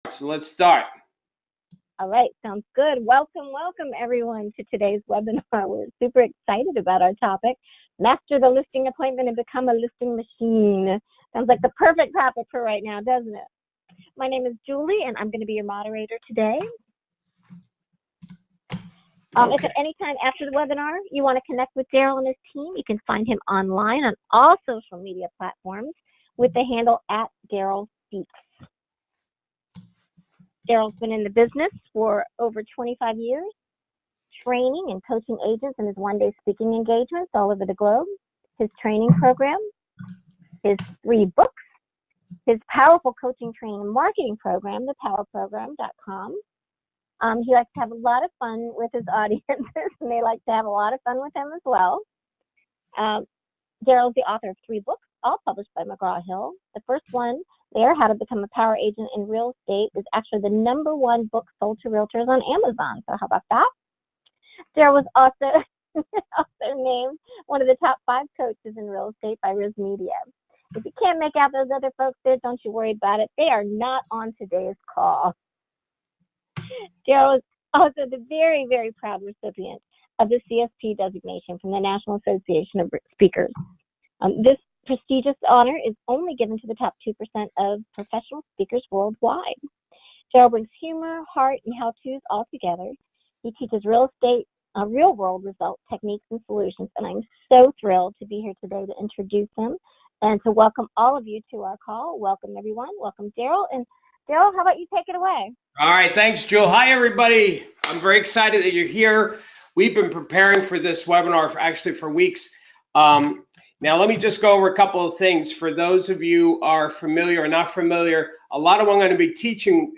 So let's start. All right, sounds good. Welcome everyone to today's webinar. We're super excited about our topic, Master the Listing Appointment and Become a Listing Machine. Sounds like the perfect topic for right now, doesn't it? My name is Julie, and I'm going to be your moderator today. If at any time after the webinar you want to connect with Darryl and his team, you can find him online on all social media platforms with the handle @DarrylSpeaks. Darryl's been in the business for over 25 years, training and coaching agents in his one-day speaking engagements all over the globe, his training program, his 3 books, his powerful coaching training and marketing program, thepowerprogram.com. He likes to have a lot of fun with his audiences, and they like to have a lot of fun with him as well. Darryl's the author of 3 books, all published by McGraw-Hill. The first one there, How to Become a Power Agent in Real Estate, is actually the #1 book sold to realtors on Amazon. So how about that? Darryl was also named one of the top 5 coaches in real estate by Riz Media. If you can't make out those other folks there, don't you worry about it. They are not on today's call. Darryl is also the very, very proud recipient of the CSP designation from the National Association of Speakers. This prestigious honor is only given to the top 2% of professional speakers worldwide. Darryl brings humor, heart, and how-tos all together. He teaches real estate, real-world result techniques and solutions, and I'm so thrilled to be here today to introduce him and to welcome all of you to our call. Welcome, everyone. Welcome, Darryl. And Darryl, how about you take it away? All right, thanks, Jill. Hi, everybody. I'm very excited that you're here. We've been preparing for this webinar for weeks. Now, let me just go over a couple of things. For those of you who are familiar or not familiar, a lot of what I'm going to be teaching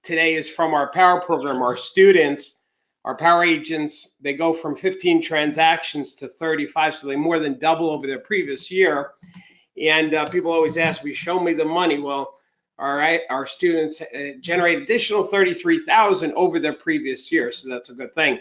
today is from our Power Program. Our students, our Power Agents, they go from 15 transactions to 35, so they more than double over their previous year. And people always ask me, show me the money. Well, all right, our students generate additional $33,000 over their previous year, so that's a good thing.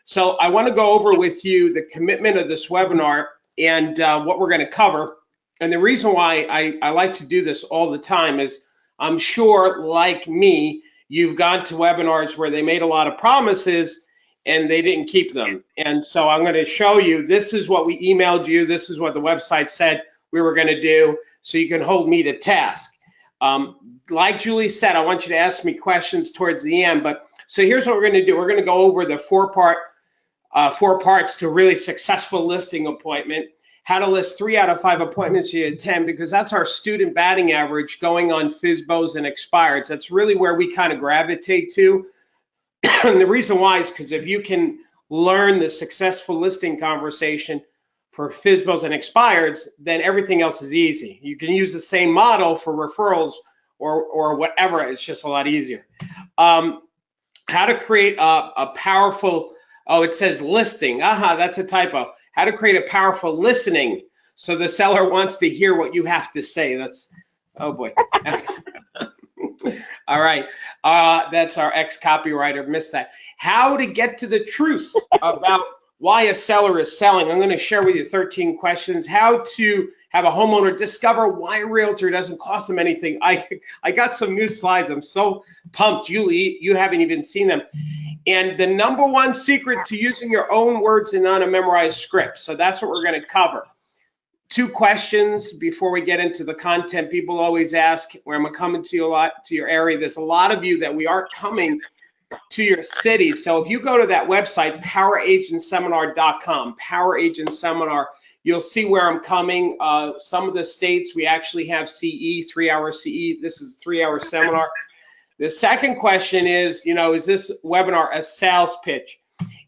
So I want to go over with you the commitment of this webinar and what we're going to cover. And the reason why I like to do this all the time is I'm sure, like me, you've gone to webinars where they made a lot of promises and they didn't keep them. And so I'm going to show you, this is what we emailed you. This is what the website said we were going to do, so you can hold me to task. Like Julie said, I want you to ask me questions towards the end. But so here's what we're going to do. We're going to go over the 4 parts to really successful listing appointment. How to list 3 out of 5 appointments you attend, because that's our student batting average going on FSBOs and expireds. That's really where we kind of gravitate to. And the reason why is because if you can learn the successful listing conversation for FSBOs and expireds, then everything else is easy. You can use the same model for referrals or whatever. It's just a lot easier. How to create a powerful, oh, it says listing. That's a typo. How to create a powerful listening so the seller wants to hear what you have to say. That's, oh boy. All right. That's our ex-copywriter. Missed that. How to get to the truth about why a seller is selling. I'm going to share with you 13 questions. How to have a homeowner discover why a realtor doesn't cost them anything. I got some new slides. I'm so pumped. Julie, you haven't even seen them. And the #1 secret to using your own words and not a memorized script. So that's what we're going to cover. 2 questions before we get into the content. People always ask, where am I coming to you a lot, to your area? There's a lot of you that we aren't coming to your city. So if you go to that website, poweragentseminar.com, Power Agent Seminar, you'll see where I'm coming. Some of the states we actually have CE, 3-hour CE. This is a 3-hour seminar. The second question is, is this webinar a sales pitch?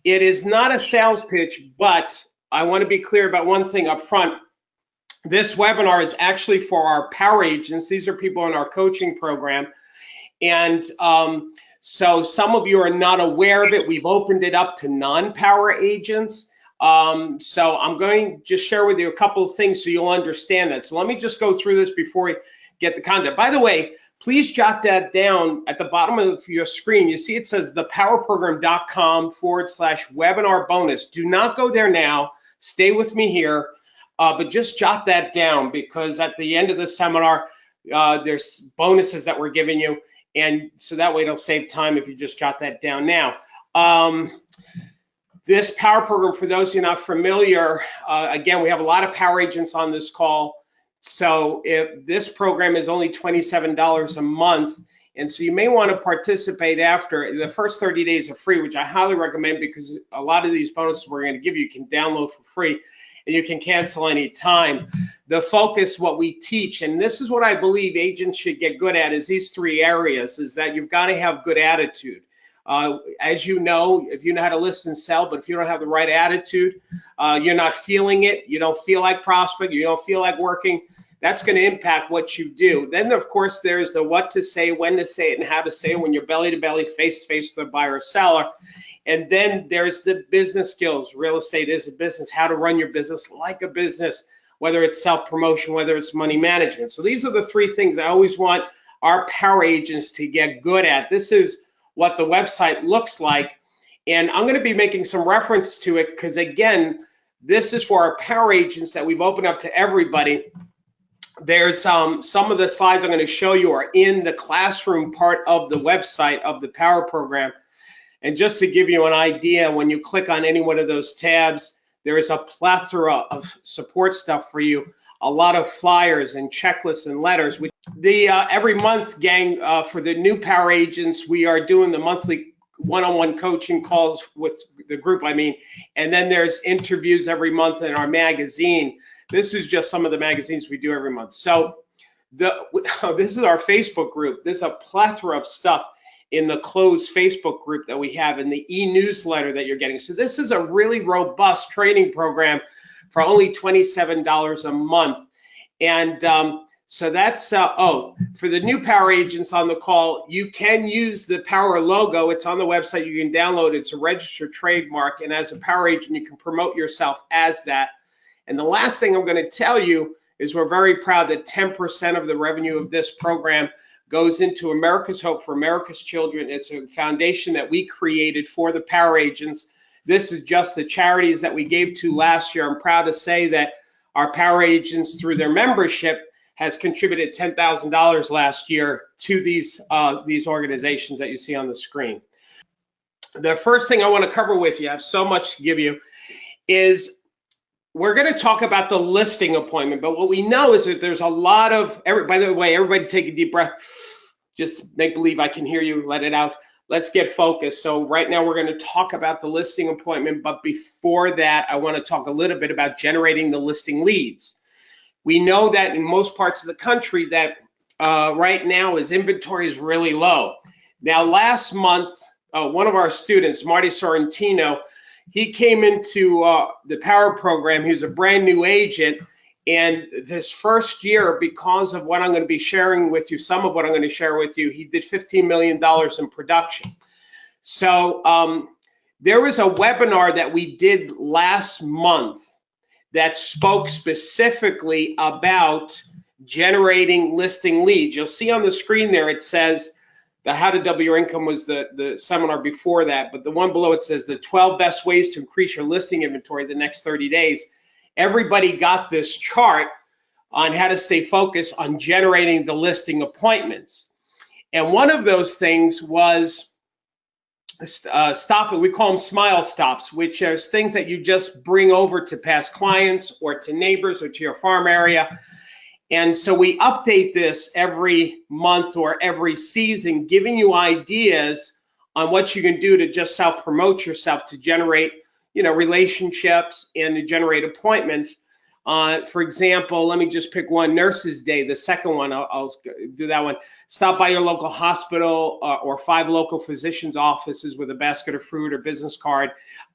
It is not a sales pitch, but I want to be clear about one thing up front. This webinar is actually for our Power Agents. These are people in our coaching program. And so some of you are not aware of it. We've opened it up to non-Power Agents. So I'm going to just share with you a couple of things so you'll understand that. So let me just go through this before we get the content. By the way, please jot that down at the bottom of your screen. You see it says thepowerprogram.com/webinar bonus. Do not go there now. Stay with me here, but just jot that down, because at the end of the seminar, there's bonuses that we're giving you. And so that way it'll save time if you just jot that down now. This power program, for those who are not familiar, again, we have a lot of power agents on this call. So if this program is only $27 a month, and so you may want to participate after. The first 30 days are free, which I highly recommend, because a lot of these bonuses we're going to give you can download for free, and you can cancel any time. The focus, what we teach, and this is what I believe agents should get good at, is these three areas, is that you've got to have good attitude. As you know, if you know how to listen and sell, but if you don't have the right attitude, you're not feeling it, you don't feel like prospect, you don't feel like working, that's going to impact what you do. Then, of course, there's the what to say, when to say it, and how to say it when you're belly to belly, face to face with a buyer or seller. And then there's the business skills. Real estate is a business, how to run your business like a business, whether it's self-promotion, whether it's money management. So these are the three things I always want our power agents to get good at. This is what the website looks like. And I'm going to be making some reference to it because, again, this is for our power agents that we've opened up to everybody. There's some of the slides I'm going to show you are in the classroom part of the website of the power program. And just to give you an idea, when you click on any one of those tabs, there is a plethora of support stuff for you, a lot of flyers and checklists and letters. Every month, gang, for the new power agents, we are doing the monthly one-on-one coaching calls with the group, and then there's interviews every month in our magazine. This is just some of the magazines we do every month. So this is our Facebook group. There's a plethora of stuff in the closed Facebook group that we have, in the e-newsletter that you're getting. So this is a really robust training program for only $27 a month. And so that's, for the new power agents on the call, you can use the power logo. It's on the website. You can download it. It's a registered trademark. And as a power agent, you can promote yourself as that. And the last thing I'm going to tell you is we're very proud that 10% of the revenue of this program goes into America's Hope for America's Children. It's a foundation that we created for the power agents. This is just the charities that we gave to last year. I'm proud to say that our power agents, through their membership, has contributed $10,000 last year to these organizations that you see on the screen. The first thing I want to cover with you, I have so much to give you, is we're going to talk about the listing appointment. But what we know is that there's a lot of, by the way, everybody take a deep breath. Just make believe I can hear you, let it out. Let's get focused. So right now we're going to talk about the listing appointment. But before that, I want to talk a little bit about generating the listing leads. We know that in most parts of the country that right now inventory is really low. Now, last month, one of our students, Marty Sorrentino, he came into the power program. He was a brand new agent. And this first year, because of what I'm going to be sharing with you, some of what I'm going to share with you, he did $15 million in production. So there was a webinar that we did last month that spoke specifically about generating listing leads. You'll see on the screen there, it says the How to Double Your Income was the seminar before that, but the one below it says the 12 best ways to increase your listing inventory the next 30 days. Everybody got this chart on how to stay focused on generating the listing appointments. And one of those things was we call them smile stops, which are things that you just bring over to past clients or to neighbors or to your farm area. And so we update this every month or every season, giving you ideas on what you can do to just self-promote yourself, to generate, relationships and to generate appointments. For example, let me just pick one, Nurses Day, the second one, I'll do that one. Stop by your local hospital or 5 local physicians' offices with a basket of fruit or business card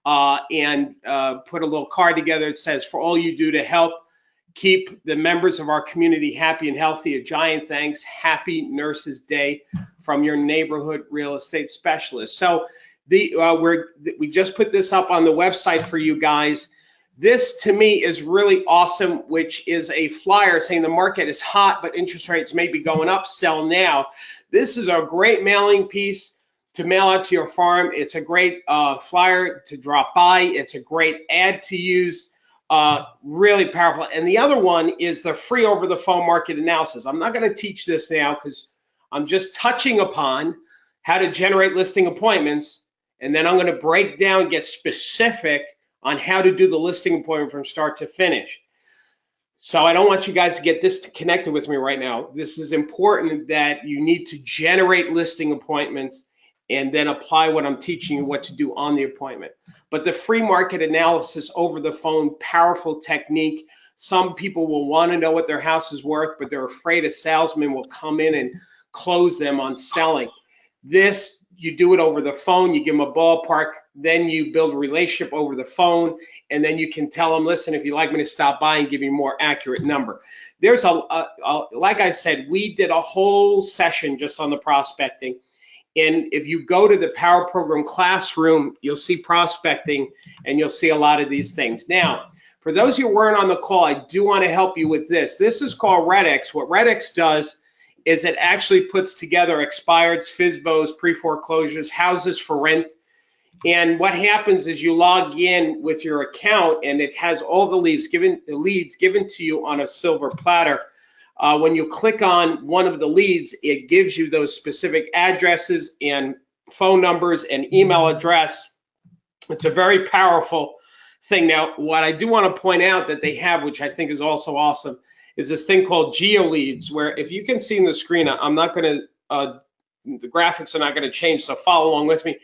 and put a little card together. It says, for all you do to help keep the members of our community happy and healthy, a giant thanks. Happy Nurses Day from your neighborhood real estate specialist. So we just put this up on the website for you guys. This to me is really awesome, which is a flyer saying the market is hot, but interest rates may be going up, sell now. This is a great mailing piece to mail out to your farm. It's a great flyer to drop by. It's a great ad to use. Really powerful. And the other one is the free over the phone market analysis. I'm not going to teach this now because I'm just touching upon how to generate listing appointments, and then I'm going to break down, get specific on how to do the listing appointment from start to finish. So I don't want you guys to get disconnected with me right now. This is important that you need to generate listing appointments and then apply what I'm teaching you what to do on the appointment. But the free market analysis over the phone, powerful technique. Some people will want to know what their house is worth, but they're afraid a salesman will come in and close them on selling. This, you do it over the phone, you give them a ballpark, then you build a relationship over the phone, and then you can tell them, listen, if you'd like me to stop by and give you a more accurate number. There's like I said, we did a whole session just on the prospecting. And if you go to the Power Program Classroom, you'll see prospecting and you'll see a lot of these things. Now, for those of you who weren't on the call, I do want to help you with this. This is called RedX. What RedX does is it actually puts together expireds, FSBOs, pre-foreclosures, houses for rent. And what happens is you log in with your account and it has all the leads given to you on a silver platter. When you click on one of the leads, it gives you those specific addresses and phone numbers and email address. It's a very powerful thing. Now, what I do want to point out that they have, which I think is also awesome, is this thing called Geo Leads, where if you can see in the screen, I'm not going to, the graphics are not going to change, so follow along with me.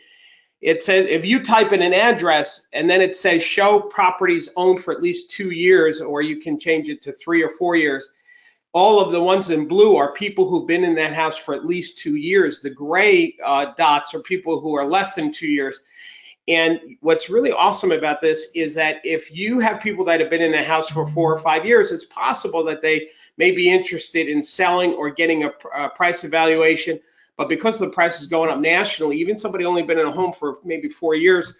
It says, if you type in an address and then it says show properties owned for at least 2 years, or you can change it to 3 or 4 years, all of the ones in blue are people who've been in that house for at least 2 years. The gray dots are people who are less than 2 years. And what's really awesome about this is that if you have people that have been in a house for 4 or 5 years, it's possible that they may be interested in selling or getting a price evaluation. But because the price is going up nationally, even somebody only been in a home for maybe 4 years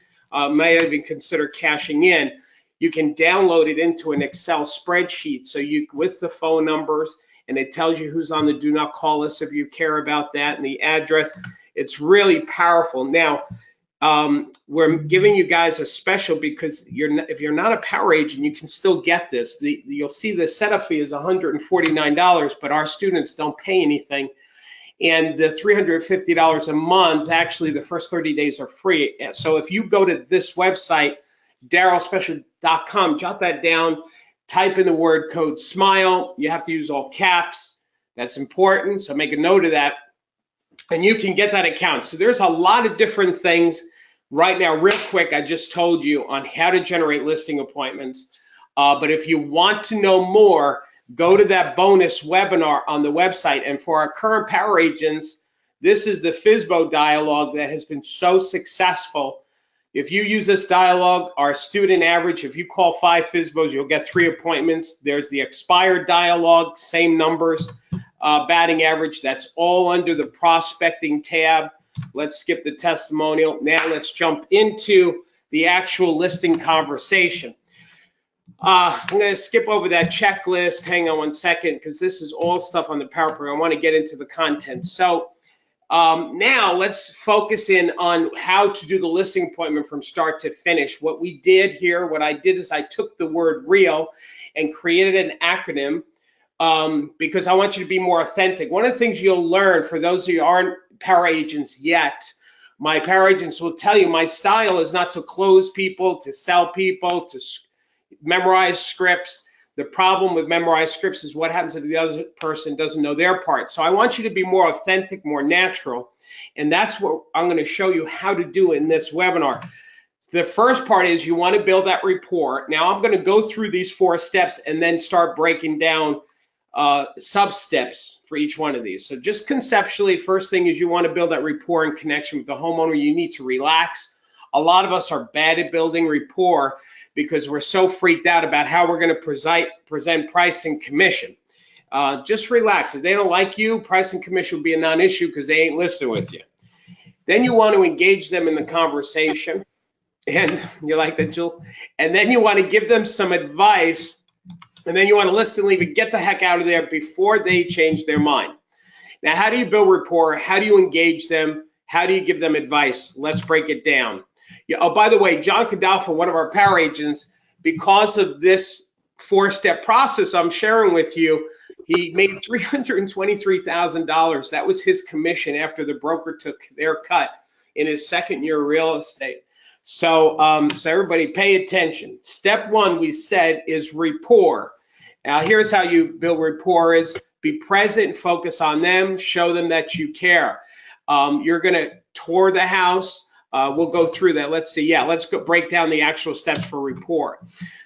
may even consider cashing in. You can download it into an Excel spreadsheet. So you, with the phone numbers, and it tells you who's on the do not call list if you care about that, and the address. It's really powerful. Now, we're giving you guys a special because if you're not a power agent, you can still get this. You'll see the setup fee is $149, but our students don't pay anything. And the $350 a month, actually the first 30 days are free. So if you go to this website, darrylspecial.com, jot that down, type in the word code SMILE. You have to use all caps. That's important, so make a note of that. And you can get that account. So there's a lot of different things right now. Real quick, I just told you on how to generate listing appointments. But if you want to know more, go to that bonus webinar on the website. And for our current power agents, this is the FSBO dialogue that has been so successful. If you use this dialogue, our student average, if you call 5 FSBOs, you'll get 3 appointments. There's the expired dialogue, same numbers. Batting average, that's all under the prospecting tab. Let's skip the testimonial. Now let's jump into the actual listing conversation. I'm going to skip over that checklist. Hang on one second, because this is all stuff on the power program. I want to get into the content. So now let's focus in on how to do the listing appointment from start to finish. What we did here, what I did is I took the word real and created an acronym because I want you to be more authentic. One of the things you'll learn, for those of you who aren't power agents yet, my power agents will tell you my style is not to close people, to sell people, to memorize scripts. The problem with memorized scripts is what happens if the other person doesn't know their part. So I want you to be more authentic, more natural. And that's what I'm going to show you how to do in this webinar. The first part is you want to build that rapport. Now I'm going to go through these 4 steps and then start breaking down sub-steps for each one of these. So just conceptually, first thing is you want to build that rapport and connection with the homeowner. You need to relax. A lot of us are bad at building rapport because we're so freaked out about how we're going to present price and commission. Just relax. If they don't like you, price and commission will be a non-issue because they ain't listening with you. Then you want to engage them in the conversation. And you like that, Jules? And then you want to give them some advice. And then you want to listen and leave and get the heck out of there before they change their mind. Now, how do you build rapport? How do you engage them? How do you give them advice? Let's break it down. Yeah, oh, by the way, John Cadalfo, one of our power agents, because of this 4-step process I'm sharing with you, He made $323,000. That was his commission after the broker took their cut in his second year of real estate. So, so everybody pay attention. Step one, we said, is rapport. Now, here's how you build rapport: is be present and focus on them, show them that you care. You're going to tour the house. We'll go through that. Let's see. Yeah, let's go break down the actual steps for rapport.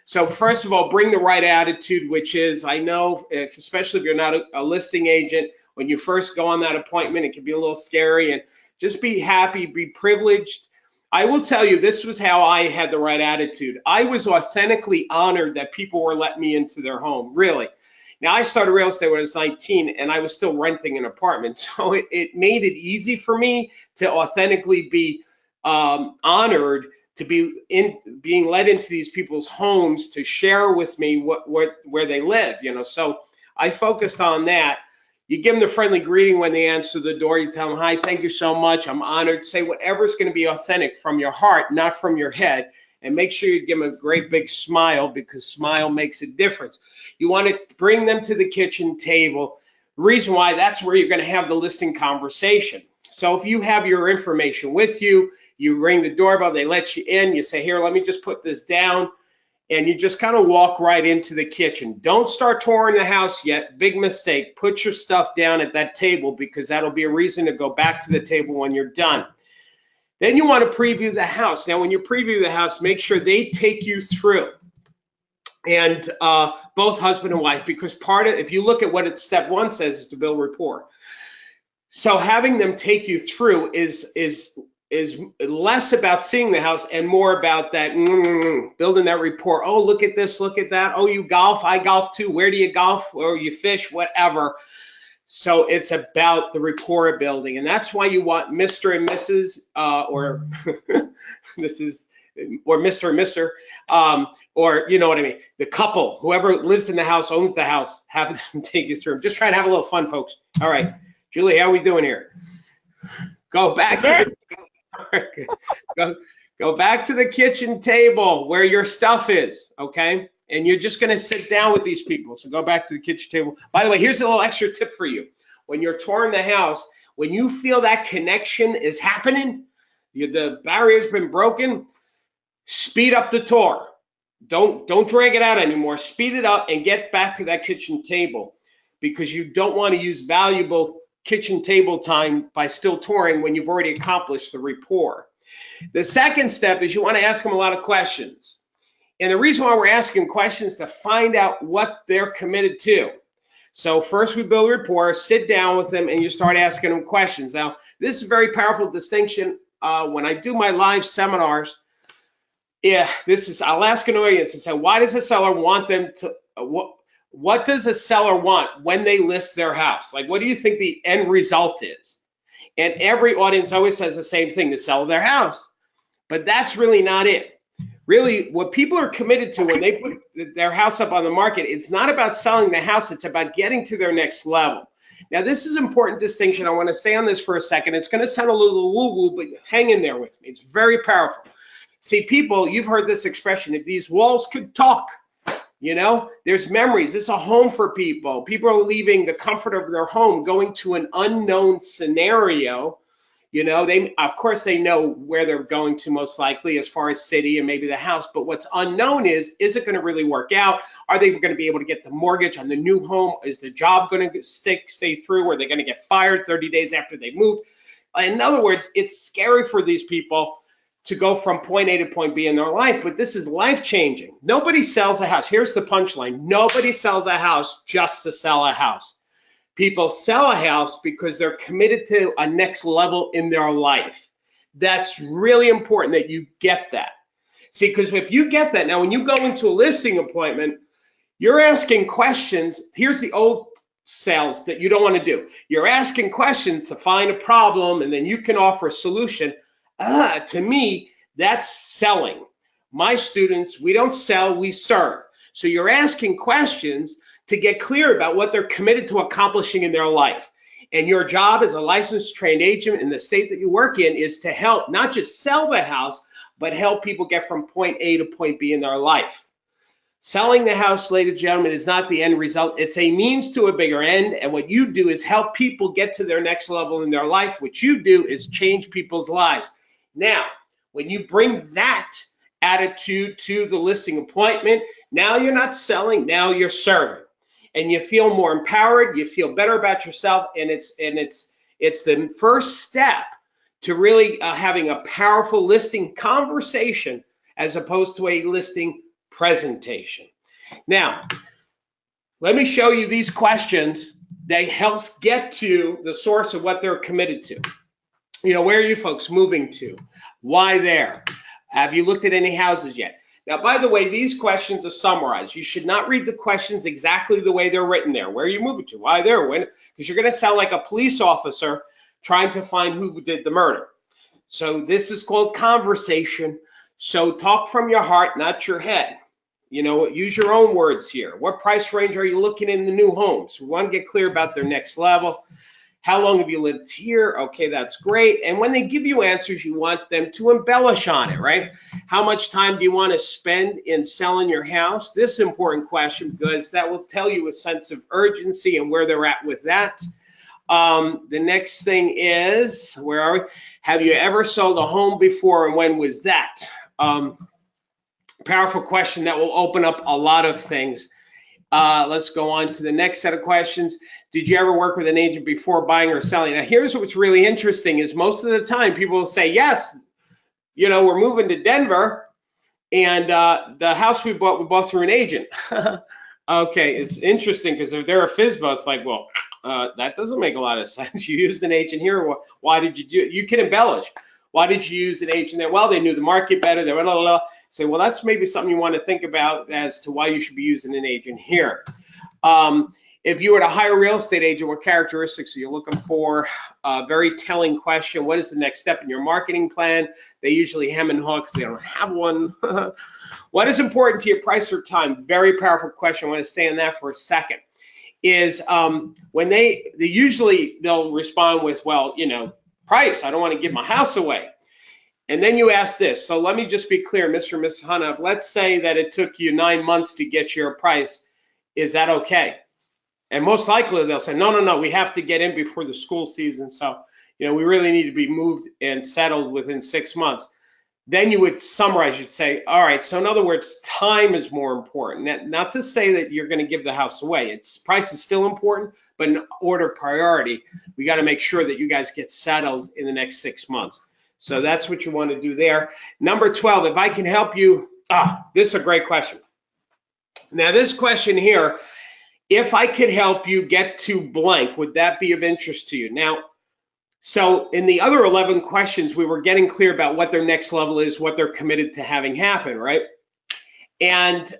So first of all, bring the right attitude, which is, I know, especially if you're not a listing agent, when you first go on that appointment, it can be a little scary, and just be happy, be privileged. I will tell you, this was how I had the right attitude. I was authentically honored that people were letting me into their home, really. Now, I started real estate when I was 19, and I was still renting an apartment. So it made it easy for me to authentically be honored to be being led into these people's homes to share with me where they live, you know. So I focused on that. You give them the friendly greeting when they answer the door. You tell them, hi, thank you so much, I'm honored. Say whatever's going to be authentic from your heart, not from your head. And make sure you give them a great big smile, because smile makes a difference. You want to bring them to the kitchen table. The reason why, that's where you're going to have the listing conversation. So if you have your information with you, you ring the doorbell, they let you in, you say, here, let me just put this down. And you just kind of walk right into the kitchen. Don't start touring the house yet. Big mistake. Put your stuff down at that table, because that'll be a reason to go back to the table when you're done. Then you want to preview the house. Now, when you preview the house, make sure they take you through, and both husband and wife, because if you look at what step one says, is to build rapport. So having them take you through is less about seeing the house and more about that building that rapport. Oh, look at this, look at that. Oh, you golf? I golf too. Where do you golf? Or you fish? Whatever. So it's about the rapport building, and that's why you want Mr. and Mrs. Or Mrs. or Mr. and Mr. Or you know what I mean. The couple, whoever lives in the house, owns the house. Have them take you through. Just trying to have a little fun, folks. All right, Julie, how are we doing here? Go back to go back to the kitchen table where your stuff is, okay? And you're just going to sit down with these people. So go back to the kitchen table. By the way, here's a little extra tip for you. When you're touring the house, when you feel that connection is happening, the barrier's been broken, speed up the tour. Don't drag it out anymore. Speed it up and get back to that kitchen table, because you don't want to use valuable kitchen table time by still touring when you've already accomplished the rapport. The second step is you want to ask them a lot of questions. And the reason why we're asking questions, to find out what they're committed to. So first we build rapport, sit down with them, and you start asking them questions. Now, this is a very powerful distinction. When I do my live seminars, I'll ask an audience and say, why does a seller want them to, what does a seller want when they list their house? Like, what do you think the end result is? And every audience always says the same thing: to sell their house. But that's really not it. Really, what people are committed to when they put their house up on the market, it's not about selling the house, it's about getting to their next level. Now, this is an important distinction. I want to stay on this for a second. It's going to sound a little woo-woo, but hang in there with me. It's very powerful. See, people, you've heard this expression, if these walls could talk. You know, there's memories. It's a home for people. People are leaving the comfort of their home, going to an unknown scenario. You know, of course they know where they're going to, most likely, as far as city and maybe the house. But what's unknown is it going to really work out? Are they going to be able to get the mortgage on the new home? Is the job going to stay through? Are they going to get fired 30 days after they moved? In other words, it's scary for these people to go from point A to point B in their life, but this is life-changing. Nobody sells a house. Here's the punchline. Nobody sells a house just to sell a house. People sell a house because they're committed to a next level in their life. That's really important that you get that. See, because if you get that, now when you go into a listing appointment, you're asking questions. Here's the old sales that you don't want to do. You're asking questions to find a problem, and then you can offer a solution. To me, that's selling. My students, we don't sell, we serve. So you're asking questions to get clear about what they're committed to accomplishing in their life. And your job as a licensed trained agent in the state that you work in is to help not just sell the house, but help people get from point A to point B in their life. Selling the house, ladies and gentlemen, is not the end result. It's a means to a bigger end. And what you do is help people get to their next level in their life. What you do is change people's lives. Now, when you bring that attitude to the listing appointment, now you're not selling, now you're serving. And you feel more empowered, you feel better about yourself, and it's the first step to really having a powerful listing conversation as opposed to a listing presentation. Now, let me show you these questions that helps get to the source of what they're committed to. You know, where are you folks moving to? Why there? Have you looked at any houses yet? Now, by the way, these questions are summarized. You should not read the questions exactly the way they're written there. Where are you moving to? Why there? When? Because you're going to sound like a police officer trying to find who did the murder. So this is called conversation. So talk from your heart, not your head. You know, use your own words here. What price range are you looking in the new homes? We want to get clear about their next level. How long have you lived here? Okay, that's great. And when they give you answers, you want them to embellish on it, right? How much time do you want to spend in selling your house? This is an important question because that will tell you a sense of urgency and where they're at with that. The next thing is, where are we? Have you ever sold a home before and when was that? Powerful question that will open up a lot of things. Let's go on to the next set of questions. Did you ever work with an agent before buying or selling? Now, here's what's really interesting is most of the time people will say, yes, you know, we're moving to Denver and the house we bought through an agent. Okay, it's interesting because if they're a FSBO, it's like, well, that doesn't make a lot of sense. You used an agent here. Why did you do it? You can embellish. Why did you use an agent there? Well, they knew the market better. They blah, blah, blah. Say, well, that's maybe something you want to think about as to why you should be using an agent here. If you were to hire a real estate agent, what characteristics are you looking for? Very telling question. What is the next step in your marketing plan? They usually hem and haw because they don't have one. What is important to you, price or time? Very powerful question. I want to stay on that for a second. Is when they'll respond with, well, you know, price. I don't want to give my house away. And then you ask this. So let me just be clear, Mr. and Mrs. Hunnam. Let's say that it took you 9 months to get your price. Is that okay? And most likely they'll say, no, we have to get in before the school season. So, you know, we really need to be moved and settled within 6 months. Then you would summarize, you'd say, all right, so in other words, time is more important. Not to say that you're going to give the house away. Price is still important, but in order of priority, we got to make sure that you guys get settled in the next 6 months. So that's what you want to do there. Number 12, if I can help you, this is a great question. Now this question here, if I could help you get to blank, would that be of interest to you? Now, so in the other 11 questions, we were getting clear about what their next level is, what they're committed to having happen, right? And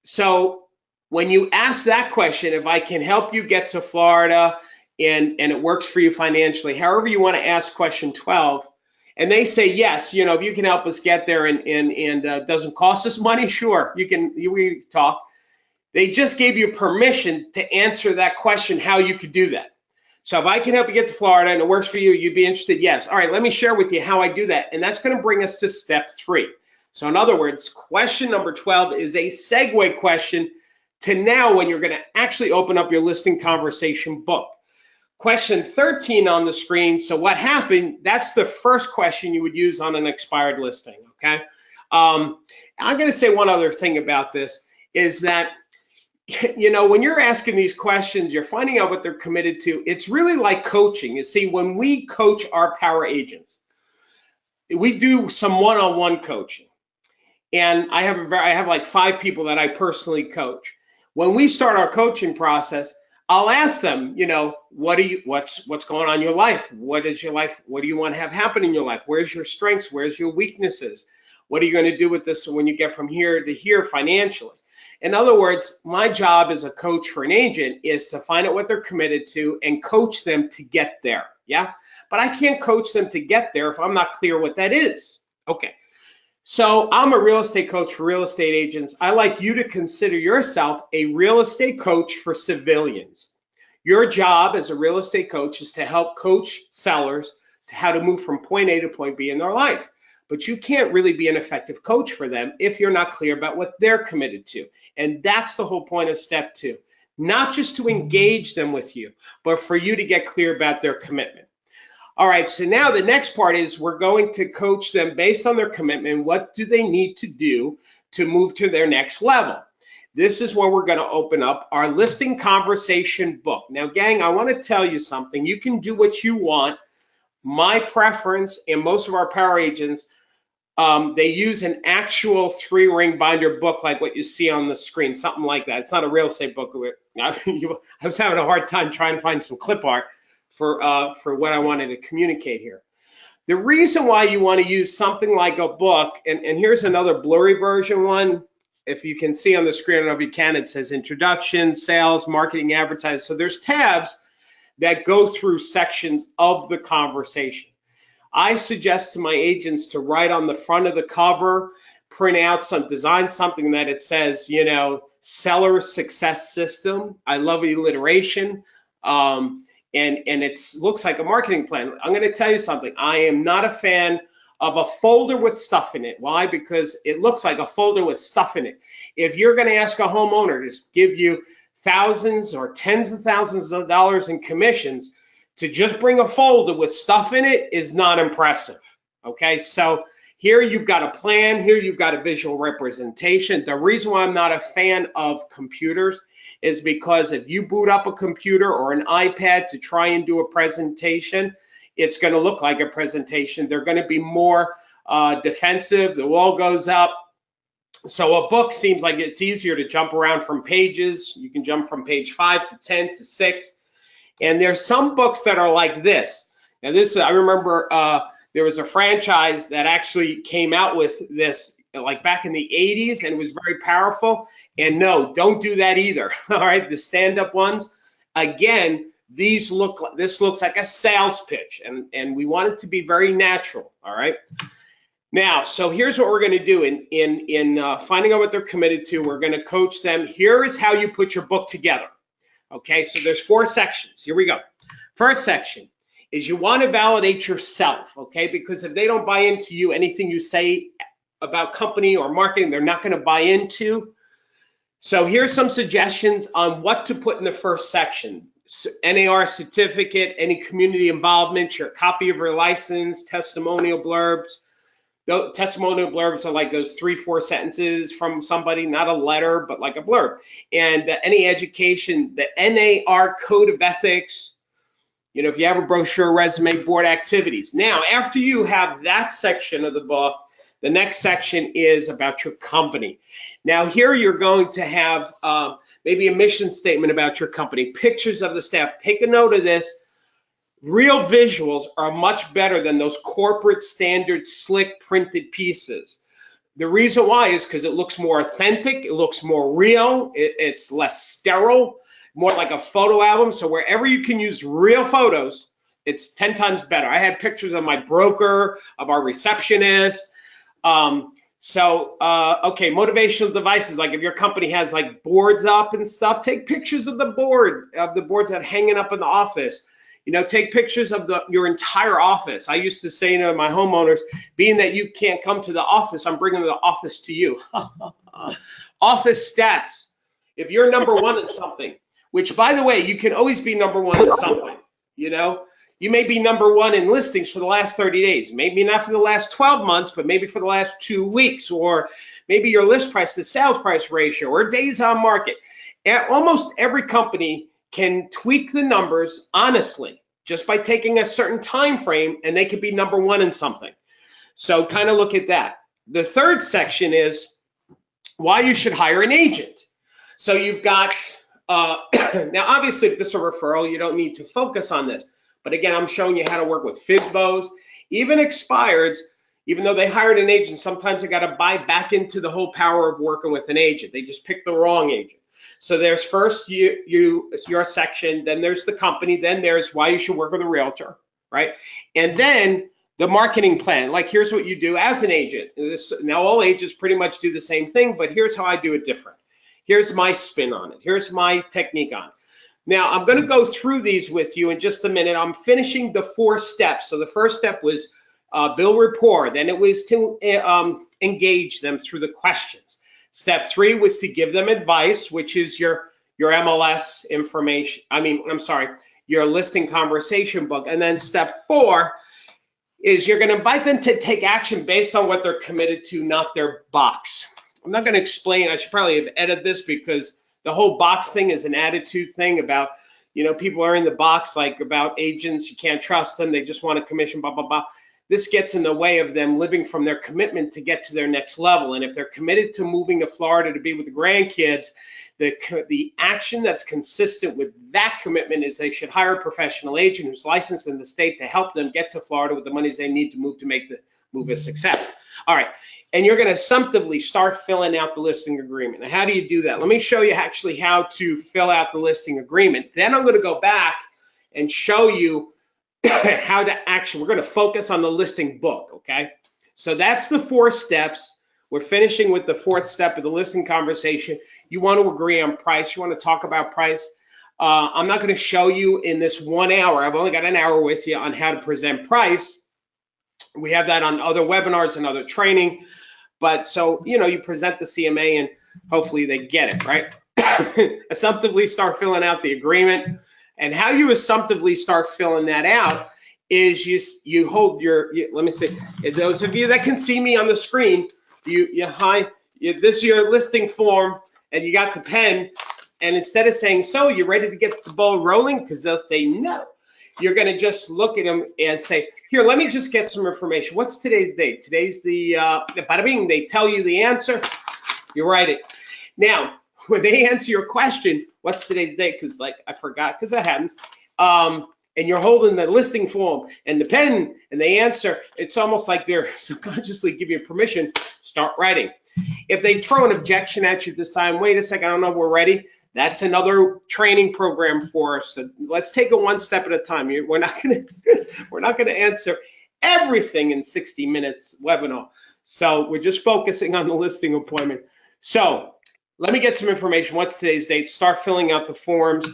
so when you ask that question, if I can help you get to Florida and it works for you financially, however you want to ask question 12, and they say, yes, you know, if you can help us get there and doesn't cost us money, sure, we talk. They just gave you permission to answer that question, how you could do that. So if I can help you get to Florida and it works for you, you'd be interested, yes. All right, let me share with you how I do that. And that's going to bring us to step 3. So in other words, question number 12 is a segue question to now when you're going to actually open up your listing conversation book. Question 13 on the screen. So what happened, that's the first question you would use on an expired listing, okay? I'm going to say one other thing about this is that, you know, when you're asking these questions, you're finding out what they're committed to. It's really like coaching. You see, when we coach our power agents, we do some one-on-one coaching. And I have like 5 people that I personally coach. When we start our coaching process, I'll ask them, you know, what's going on in your life? What is your life? What do you want to have happen in your life? Where's your strengths? Where's your weaknesses? What are you going to do with this when you get from here to here financially? In other words, my job as a coach for an agent is to find out what they're committed to and coach them to get there. Yeah. But I can't coach them to get there if I'm not clear what that is. Okay. So I'm a real estate coach for real estate agents. I like you to consider yourself a real estate coach for civilians. Your job as a real estate coach is to help coach sellers to how to move from point A to point B in their life. but you can't really be an effective coach for them if you're not clear about what they're committed to. And that's the whole point of step 2. Not just to engage them with you, but for you to get clear about their commitment. All right, so now the next part is we're going to coach them based on their commitment. What do they need to do to move to their next level? This is where we're going to open up our listing conversation book. Now, gang, I want to tell you something. You can do what you want. My preference, and most of our power agents, they use an actual 3-ring binder book like what you see on the screen, something like that. It's not a real estate book. I was having a hard time trying to find some clip art for what I wanted to communicate here. The reason why you want to use something like a book, and here's another blurry version one. If you can see on the screen, I don't know if you can, it says introduction, sales, marketing, advertising. So there's tabs that go through sections of the conversation. I suggest to my agents to write on the front of the cover, print out design something that it says, you know, seller success system. I love alliteration. And it looks like a marketing plan. I'm going to tell you something. I am not a fan of a folder with stuff in it. Why? Because it looks like a folder with stuff in it. If you're going to ask a homeowner to give you thousands or tens of thousands of dollars in commissions, to just bring a folder with stuff in it is not impressive. Okay, so here you've got a plan. Here you've got a visual representation. The reason why I'm not a fan of computers is because if you boot up a computer or an iPad to try and do a presentation, it's going to look like a presentation. They're going to be more defensive. The wall goes up. So a book seems like it's easier to jump around from pages. You can jump from page 5 to 10 to 6. And there's some books that are like this. Now this, I remember there was a franchise that actually came out with this like back in the 80s, and it was very powerful. And no, don't do that either. All right, the stand-up ones, again, this looks like a sales pitch, and we want it to be very natural. All right. Now, so here's what we're going to do in finding out what they're committed to. We're going to coach them. Here is how you put your book together. Okay, so there's 4 sections. Here we go. First section is you want to validate yourself, okay? Because if they don't buy into you, anything you say about company or marketing, they're not going to buy into. So here's some suggestions on what to put in the first section. NAR certificate, any community involvement, your copy of your license, testimonial blurbs. Those testimonial blurbs are like those 3-4 sentences from somebody, not a letter, but like a blurb. And any education, the NAR code of ethics, you know, if you have a brochure, resume, board activities. Now, after you have that section of the book, the next section is about your company. Now, here you're going to have maybe a mission statement about your company, pictures of the staff. Take a note of this. Real visuals are much better than those corporate standard slick printed pieces. The reason why is because it looks more authentic, it looks more real, it's less sterile, more like a photo album. So wherever you can use real photos, it's 10 times better. I had pictures of my broker, of our receptionist. Okay, motivational devices, like if your company has like boards up and stuff, take pictures of the boards that are hanging up in the office. You know, take pictures of your entire office. I used to say to my homeowners, being that you can't come to the office, I'm bringing the office to you. Office stats. If you're number 1 in something, which by the way, you can always be number 1 in something, you know, you may be number 1 in listings for the last 30 days, maybe not for the last 12 months, but maybe for the last 2 weeks, or maybe your list price to sales price ratio, or days on market. Almost every company can tweak the numbers honestly just by taking a certain time frame, and they could be number 1 in something. So kind of look at that. The third section is why you should hire an agent. So you've got now obviously if this is a referral, you don't need to focus on this, but again, I'm showing you how to work with FSBOs, even expireds. Even though they hired an agent, sometimes they got to buy back into the whole power of working with an agent. They just picked the wrong agent. So there's first your section, then there's the company, then there's why you should work with a realtor, right? And then the marketing plan. Like here's what you do as an agent. Now all agents pretty much do the same thing, but here's how I do it different. Here's my spin on it. Here's my technique on it. Now I'm going to go through these with you in just a minute. I'm finishing the 4 steps. So the first step was build rapport. Then it was to engage them through the questions. Step 3 was to give them advice, which is your MLS information. Your listing conversation book. And then step 4 is you're going to invite them to take action based on what they're committed to, not their box. I'm not going to explain. I should probably have edited this because the whole box thing is an attitude thing about, people are in the box, like about agents. You can't trust them. They just want a commission, blah, blah, blah. This gets in the way of them living from their commitment to get to their next level. And if they're committed to moving to Florida to be with the grandkids, the action that's consistent with that commitment is they should hire a professional agent who's licensed in the state to help them get to Florida with the monies they need to move to make the move a success. All right. And you're going to assumptively start filling out the listing agreement. Now, how do you do that? Let me show you actually how to fill out the listing agreement. Then I'm going to go back and show you how to actually, we're going to focus on the listing book, okay? So that's the 4 steps. We're finishing with the 4th step of the listing conversation. You want to agree on price. You want to talk about price. I'm not going to show you in this 1 hour. I've only got an hour with you on how to present price. We have that on other webinars and other training. But so, you present the CMA and hopefully they get it, right? Assumptively start filling out the agreement. And how you assumptively start filling that out is you hold let me see, those of you that can see me on the screen, this is your listing form and you got the pen. And instead of saying, so you're ready to get the ball rolling, because they'll say no, you're going to just look at them and say, here, let me just get some information. What's today's date? Today's the bada bing. They tell you the answer. You write it. Now, when they answer your question, what's today's date? Because I forgot, because that happens. And you're holding the listing form and the pen and they answer, it's almost like they're subconsciously giving you permission, start writing. If they throw an objection at you this time, wait a second, I don't know if we're ready. That's another training program for us. So let's take it 1 step at a time. We're not gonna answer everything in 60 minutes webinar. So we're just focusing on the listing appointment. So let me get some information. What's today's date? Start filling out the forms.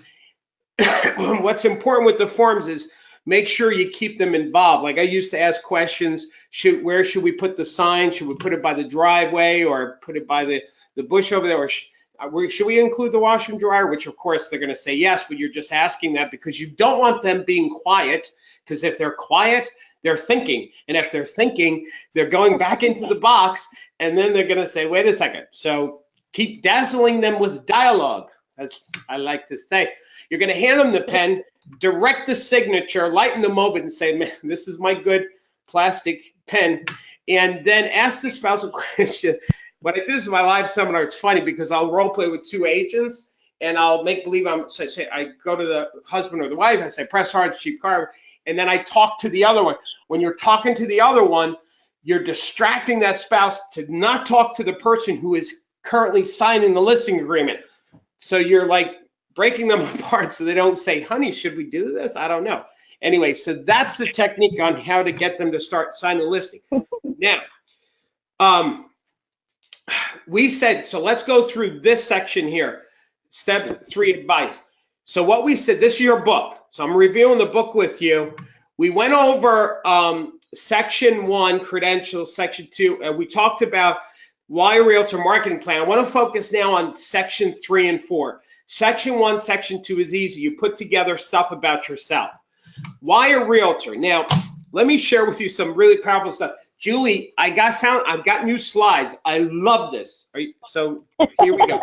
What's important with the forms is make sure you keep them involved. Like I used to ask questions, where should we put the sign? Should we put it by the driveway or put it by the bush over there? Or should we include the washer and dryer? Which of course they're going to say yes, but you're just asking that because you don't want them being quiet, because if they're quiet, they're thinking. And if they're thinking, they're going back into the box and then they're going to say, wait a second. So keep dazzling them with dialogue. That's I like to say. You're going to hand them the pen, direct the signature, lighten the moment and say, man, this is my good plastic pen. And then ask the spouse a question. When I do this in my live seminar, it's funny because I'll role play with 2 agents and I'll make believe I go to the husband or the wife, I say, press hard, cheap car. And then I talk to the other one. When you're talking to the other one, you're distracting that spouse to not talk to the person who is currently signing the listing agreement. So you're like breaking them apart so they don't say, honey, should we do this? I don't know. Anyway, so that's the technique on how to get them to start signing the listing. Now, we said, so let's go through this section here. Step 3, advice. So what we said, this is your book. So I'm reviewing the book with you. We went over section 1, credentials, section 2, and we talked about why a realtor marketing plan. I want to focus now on section 3 and 4. Section 1, section 2 is easy. You put together stuff about yourself. Why a realtor? Now, let me share with you some really powerful stuff. Julie, I've got new slides. I love this. So here we go.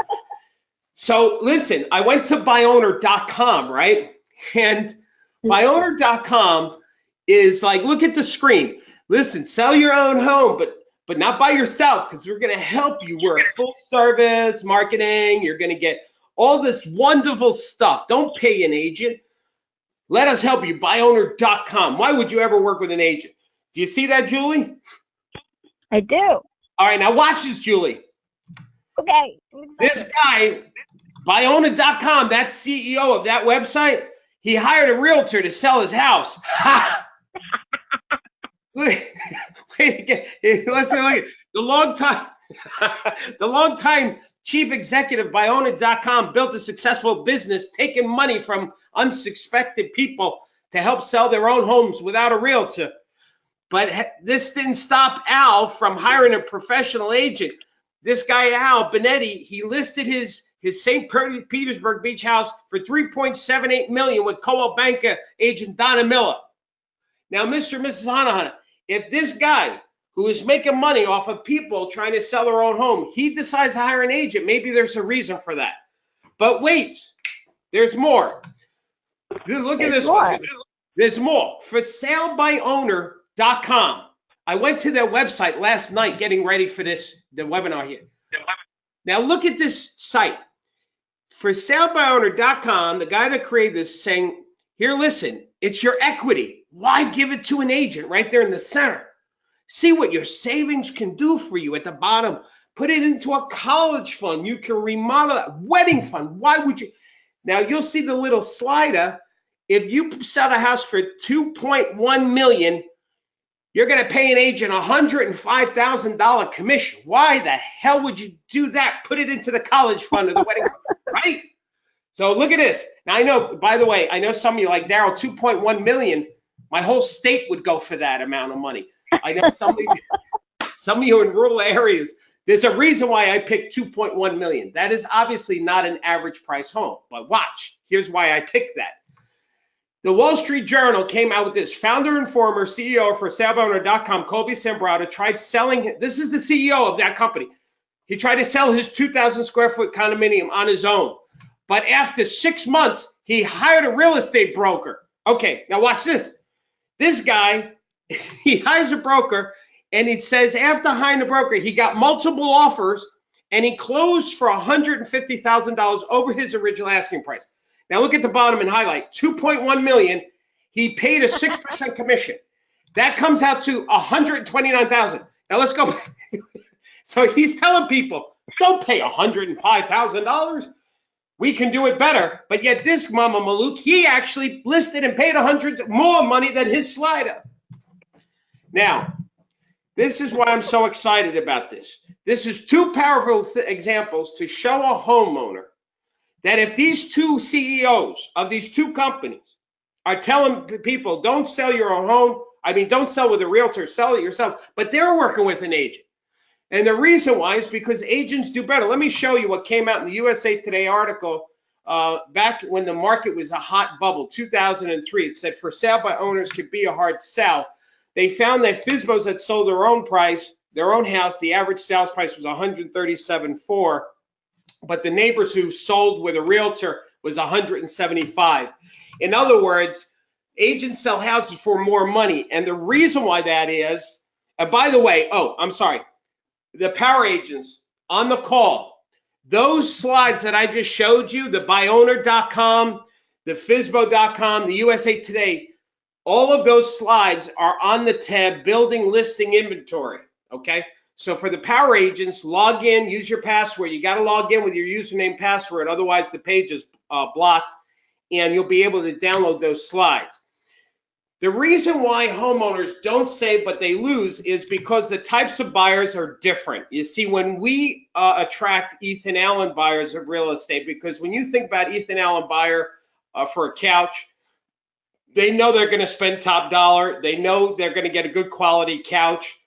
So listen, I went to buyowner.com, right? And buyowner.com is like, look at the screen. Listen, sell your own home, but not by yourself, because we're going to help you. We're a full service marketing. You're going to get all this wonderful stuff. Don't pay an agent. Let us help you. Buyowner.com. Why would you ever work with an agent? Do you see that, Julie? I do. All right, now watch this, Julie. Okay. This guy, Buyowner.com, that CEO of that website, he hired a realtor to sell his house. Wait again. Let's look at the long time chief executive Buyowner.com built a successful business taking money from unsuspected people to help sell their own homes without a realtor. But this didn't stop Al from hiring a professional agent. This guy, Al Benetti, he listed his St. Petersburg beach house for $3.78 million with Coldwell Banker agent Donna Miller. Now, Mr. and Mrs. Hanahana, if this guy who is making money off of people trying to sell their own home, he decides to hire an agent, maybe there's a reason for that. But wait, there's more. Look at this one. There's more. For salebyowner.com. I went to their website last night getting ready for the webinar here. Now look at this site. For salebyowner.com, the guy that created this saying, here, listen, it's your equity. Why give it to an agent right there in the center? See what your savings can do for you at the bottom. Put it into a college fund. You can remodel a wedding fund. Why would you? Now you'll see the little slider. If you sell a house for $2.1 million, you're going to pay an agent $105,000 commission. Why the hell would you do that? Put it into the college fund or the wedding fund, right? So look at this. Now I know, by the way, I know some of you like, Darryl, $2.1 million. My whole state would go for that amount of money. I know some of you in rural areas, there's a reason why I picked $2.1 million. That is obviously not an average price home, but watch. Here's why I picked that. The Wall Street Journal came out with this. Founder and former CEO for salebyowner.com, Colby Sambrata, tried selling. This is the CEO of that company. He tried to sell his 2,000 square foot condominium on his own. But after 6 months, he hired a real estate broker. Okay, now watch this. This guy, he hires a broker, and it says after hiring the broker, he got multiple offers, and he closed for $150,000 over his original asking price. Now look at the bottom and highlight, $2.1 million. He paid a 6% commission. That comes out to $129,000. Now let's go. So he's telling people, don't pay $105,000. We can do it better. But yet this Mama Malouk, he actually listed and paid $100 more money than his slider. Now, this is why I'm so excited about this. This is two powerful examples to show a homeowner that if these two CEOs of these two companies are telling people, don't sell your own home, I mean, don't sell with a realtor, sell it yourself, but they're working with an agent. And the reason why is because agents do better. Let me show you what came out in the USA Today article back when the market was a hot bubble, 2003. It said, for sale by owners could be a hard sell. They found that FSBOs that sold their own house, the average sales price was $137,400. But the neighbors who sold with a realtor was $175,000. In other words, agents sell houses for more money. And the reason why that is, and by the way, I'm sorry, the power agents on the call, those slides that I just showed you, the byowner.com, the FSBO.com, the USA Today, all of those slides are on the tab Building Listing Inventory, okay? So for the power agents, log in, use your password. You got to log in with your username password. Otherwise, the page is blocked, and you'll be able to download those slides. The reason why homeowners don't save but they lose is because the types of buyers are different. You see, when we attract Ethan Allen buyers of real estate, because when you think about Ethan Allen buyer for a couch, they know they're going to spend top dollar. They know they're going to get a good quality couch.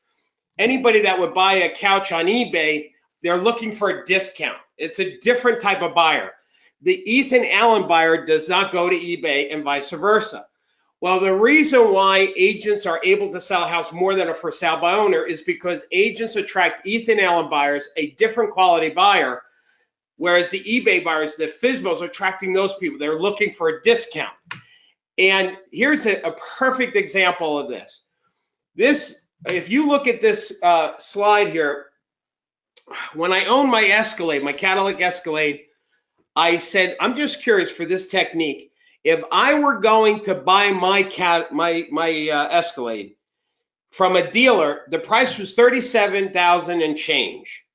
Anybody that would buy a couch on eBay, they're looking for a discount. It's a different type of buyer. The Ethan Allen buyer does not go to eBay and vice versa. Well, the reason why agents are able to sell a house more than a for sale by owner is because agents attract Ethan Allen buyers, a different quality buyer, whereas the eBay buyers, the FSBOs, are attracting those people. They're looking for a discount. And here's a perfect example of this. If you look at this slide here, when I owned my Escalade, my Cadillac Escalade, I said, I'm just curious for this technique. If I were going to buy my Escalade from a dealer, the price was $37,000 and change.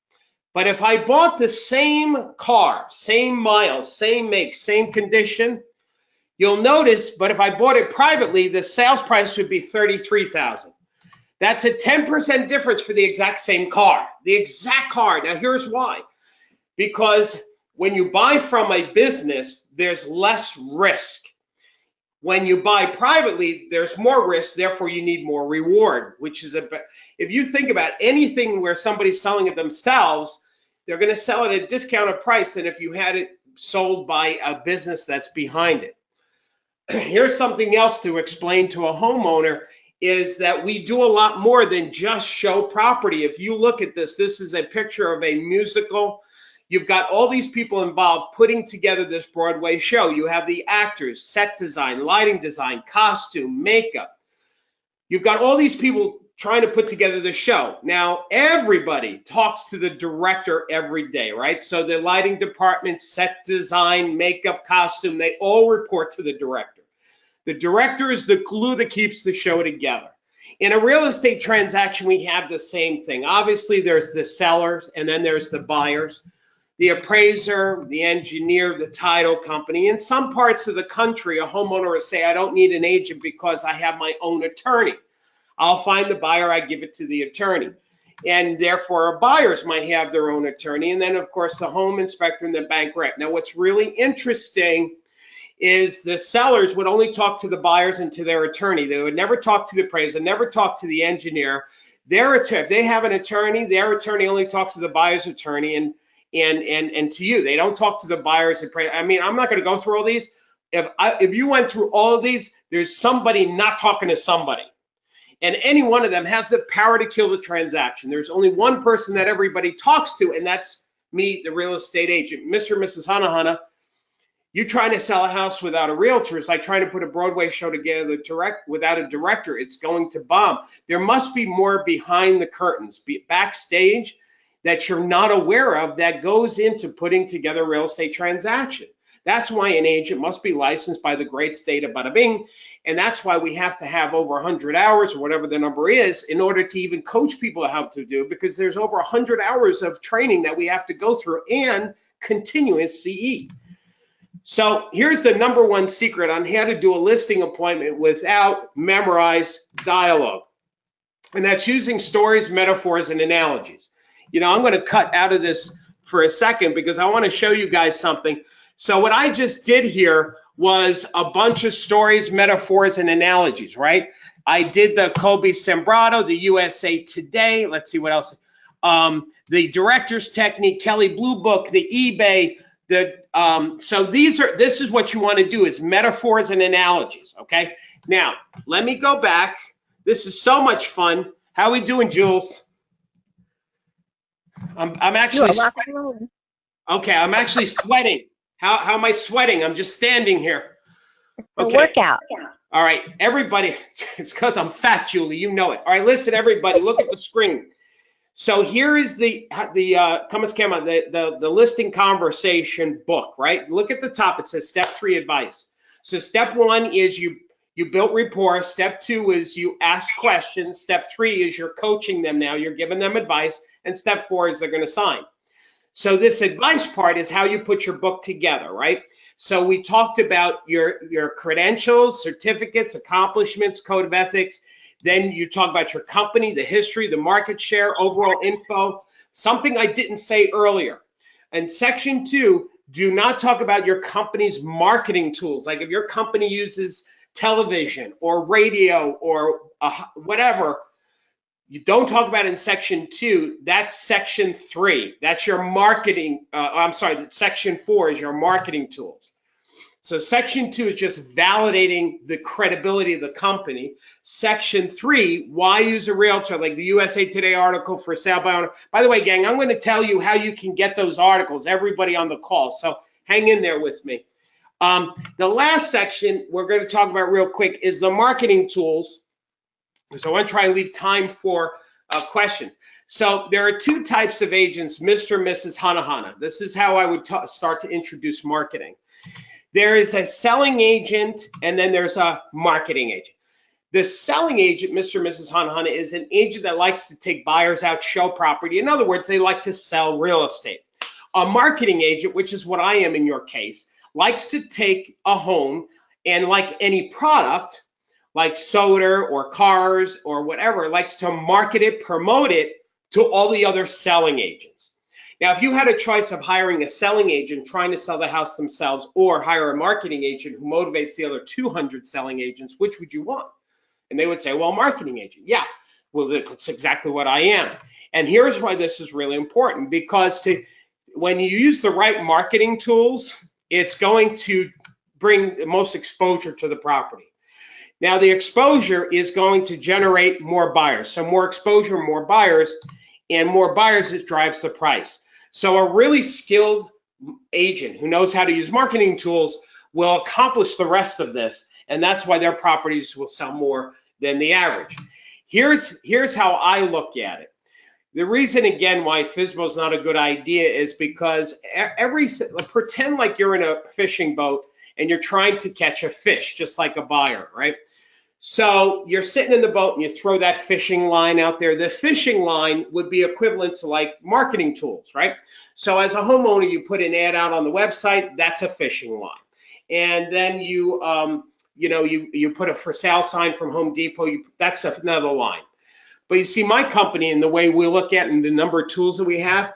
But if I bought the same car, same miles, same make, same condition, you'll notice, but if I bought it privately, the sales price would be $33,000. That's a 10% difference for the exact same car. The exact car. Now, here's why. Because when you buy from a business, there's less risk. When you buy privately, there's more risk, therefore you need more reward, which is if you think about anything where somebody's selling it themselves, they're going to sell it at a discounted price than if you had it sold by a business that's behind it. Here's something else to explain to a homeowner is that we do a lot more than just show property. If you look at this, this is a picture of a musical. You've got all these people involved putting together this Broadway show. You have the actors, set design, lighting design, costume, makeup. You've got all these people trying to put together the show. Now, everybody talks to the director every day, right? So the lighting department, set design, makeup, costume, they all report to the director. The director is the glue that keeps the show together. In a real estate transaction, we have the same thing. Obviously, there's the sellers, and then there's the buyers, the appraiser, the engineer, the title company. In some parts of the country, a homeowner will say, I don't need an agent because I have my own attorney. I'll find the buyer, I give it to the attorney. And therefore, buyers might have their own attorney. And then, of course, the home inspector and the bank rep. Now, what's really interesting is the sellers would only talk to the buyers and to their attorney. They would never talk to the appraiser, never talk to the engineer. If they have an attorney, their attorney only talks to the buyer's attorney and to you. They don't talk to the buyers. I mean, I'm not going to go through all these. If you went through all of these, there's somebody not talking to somebody. And any one of them has the power to kill the transaction. There's only one person that everybody talks to, and that's me, the real estate agent. Mr. and Mrs. Hanahana, you trying to sell a house without a realtor is like trying to put a Broadway show together without a director. It's going to bomb. There must be more behind the curtains, backstage, that you're not aware of that goes into putting together a real estate transaction. That's why an agent must be licensed by the great state of Bada Bing. And that's why we have to have over 100 hours or whatever the number is in order to even coach people how to do, because there's over 100 hours of training that we have to go through and continuous CE. So here's the number one secret on how to do a listing appointment without memorized dialogue. And that's using stories, metaphors, and analogies. You know, I'm going to cut out of this for a second because I want to show you guys something. So what I just did here was a bunch of stories, metaphors, and analogies, right? I did the Kobe Sembrado, the USA Today. Let's see what else. The Director's Technique, Kelly Blue Book, the eBay. So this is what you want to do is metaphors and analogies, okay? Now, let me go back. This is so much fun. How we doing, Jules? I'm actually sweating. Okay, I'm actually sweating. How am I sweating? I'm just standing here. Okay. Workout. All right, everybody. It's because I'm fat, Julie. You know it. All right, listen, everybody. Look at the screen. So here is the listing conversation book, right? Look at the top. It says step 3 advice. So step 1 is you built rapport. Step 2 is you ask questions. Step 3 is you're coaching them now. You're giving them advice. And step 4 is they're going to sign. So this advice part is how you put your book together, right? So we talked about your credentials, certificates, accomplishments, code of ethics. Then you talk about your company, the history, the market share, overall info. Something I didn't say earlier. In section 2, do not talk about your company's marketing tools. Like if your company uses television or radio or whatever, you don't talk about it in section 2. That's section 3. That's your marketing. Section 4 is your marketing tools. So section 2 is just validating the credibility of the company. Section 3, why use a realtor? Like the USA Today article for sale by owner. By the way, gang, I'm going to tell you how you can get those articles, everybody on the call. So hang in there with me. The last section we're going to talk about real quick is the marketing tools. So I want to try and leave time for questions. So there are 2 types of agents, Mr. and Mrs. Hanahana. This is how I would start to introduce marketing. There is a selling agent, and then there's a marketing agent. The selling agent, Mr. and Mrs. Hanahana, is an agent that likes to take buyers out, show property. In other words, they like to sell real estate. A marketing agent, which is what I am in your case, likes to take a home and, like any product, like soda or cars or whatever, likes to market it, promote it to all the other selling agents. Now, if you had a choice of hiring a selling agent trying to sell the house themselves or hire a marketing agent who motivates the other 200 selling agents, which would you want? And they would say, well, marketing agent. Yeah, well, that's exactly what I am. And here's why this is really important, because when you use the right marketing tools, it's going to bring the most exposure to the property. Now, the exposure is going to generate more buyers. So more exposure, more buyers, and more buyers, it drives the price. So a really skilled agent who knows how to use marketing tools will accomplish the rest of this. And that's why their properties will sell more than the average. Here's how I look at it. The reason, again, why FSBO is not a good idea is because pretend like you're in a fishing boat and you're trying to catch a fish, just like a buyer, right? So you're sitting in the boat and you throw that fishing line out there. The fishing line would be equivalent to like marketing tools, right? So as a homeowner, you put an ad out on the website, that's a fishing line. And then you put a for sale sign from Home Depot, that's another line. But you see, my company and the way we look at it and the number of tools that we have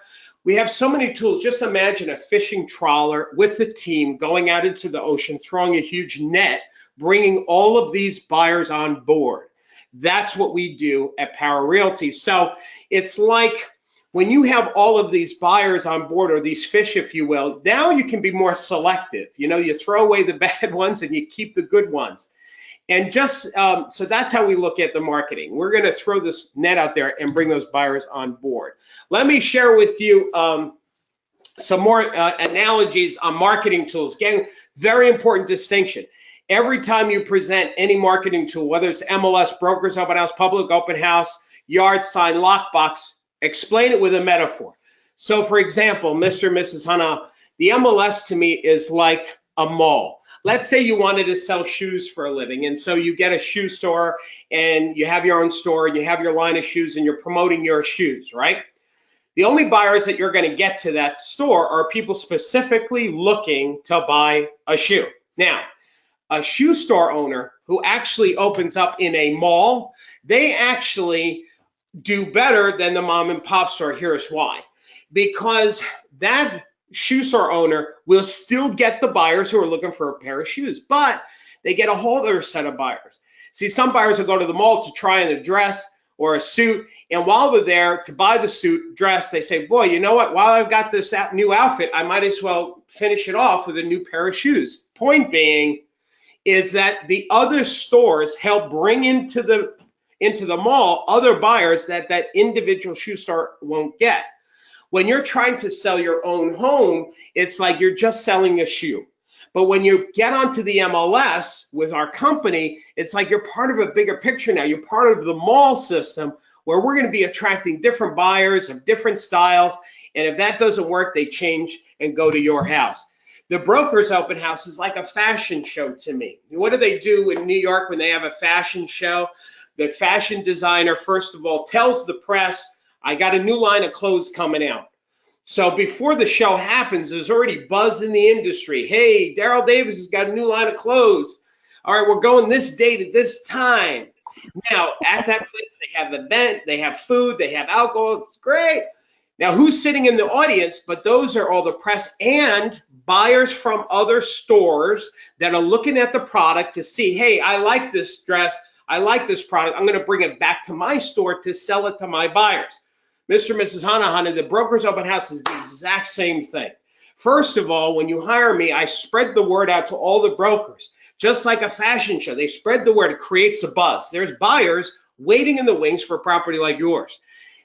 so many tools. Just imagine a fishing trawler with the team going out into the ocean, throwing a huge net, bringing all of these buyers on board. That's what we do at Power Realty. So it's like when you have all of these buyers on board, or these fish, if you will, now you can be more selective. You throw away the bad ones and you keep the good ones. And just so that's how we look at the marketing. We're going to throw this net out there and bring those buyers on board. Let me share with you some more analogies on marketing tools. Again, very important distinction. Every time you present any marketing tool, whether it's MLS, brokers open house, public open house, yard sign, lockbox, explain it with a metaphor. So for example, Mr. and Mrs. Hana, the MLS to me is like a mall. Let's say you wanted to sell shoes for a living, and so you get a shoe store and you have your own store and you have your line of shoes and you're promoting your shoes, right? The only buyers that you're going to get to that store are people specifically looking to buy a shoe. Now, a shoe store owner who actually opens up in a mall, they actually do better than the mom and pop store. Here's why. Because that shoe store owner will still get the buyers who are looking for a pair of shoes, but they get a whole other set of buyers. See, some buyers will go to the mall to try on a dress or a suit, and while they're there to buy the suit, dress, they say, boy, you know what, while I've got this new outfit, I might as well finish it off with a new pair of shoes. Point being is that the other stores help bring into the mall other buyers that individual shoe store won't get. When you're trying to sell your own home, it's like you're just selling a shoe. But when you get onto the MLS with our company, it's like you're part of a bigger picture now. You're part of the mall system where we're going to be attracting different buyers of different styles. And if that doesn't work, they change and go to your house. The broker's open house is like a fashion show to me. What do they do in New York when they have a fashion show? The fashion designer, first of all, tells the press, I got a new line of clothes coming out. So before the show happens, there's already buzz in the industry. Hey, Darryl Davis has got a new line of clothes. All right, we're going this date at this time. Now, at that place, they have an event, they have food, they have alcohol. It's great. Now, who's sitting in the audience? But those are all the press and buyers from other stores that are looking at the product to see, hey, I like this dress. I like this product. I'm going to bring it back to my store to sell it to my buyers. Mr. and Mrs. Hana, the broker's open house is the exact same thing. First of all, when you hire me, I spread the word out to all the brokers. Just like a fashion show, they spread the word. It creates a buzz. There's buyers waiting in the wings for a property like yours.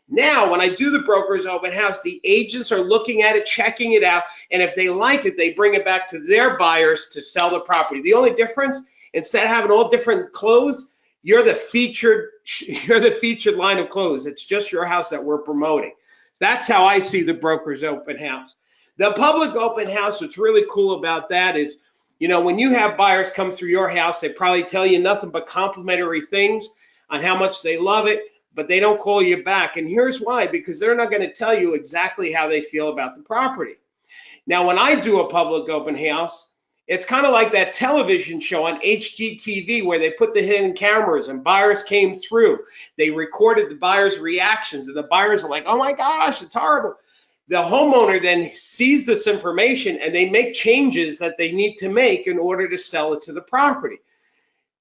Now, when I do the broker's open house, the agents are looking at it, checking it out, and if they like it, they bring it back to their buyers to sell the property. The only difference, instead of having all different clothes, you're the featured line of clothes. It's just your house that we're promoting. That's how I see the broker's open house. The public open house, what's really cool about that is, when you have buyers come through your house, they probably tell you nothing but complimentary things on how much they love it, but they don't call you back. And here's why, because they're not going to tell you exactly how they feel about the property. Now, when I do a public open house, it's kind of like that television show on HGTV where they put the hidden cameras and buyers came through. They recorded the buyers' reactions and the buyers are like, oh my gosh, it's horrible. the homeowner then sees this information and they make changes that they need to make in order to sell it to the property.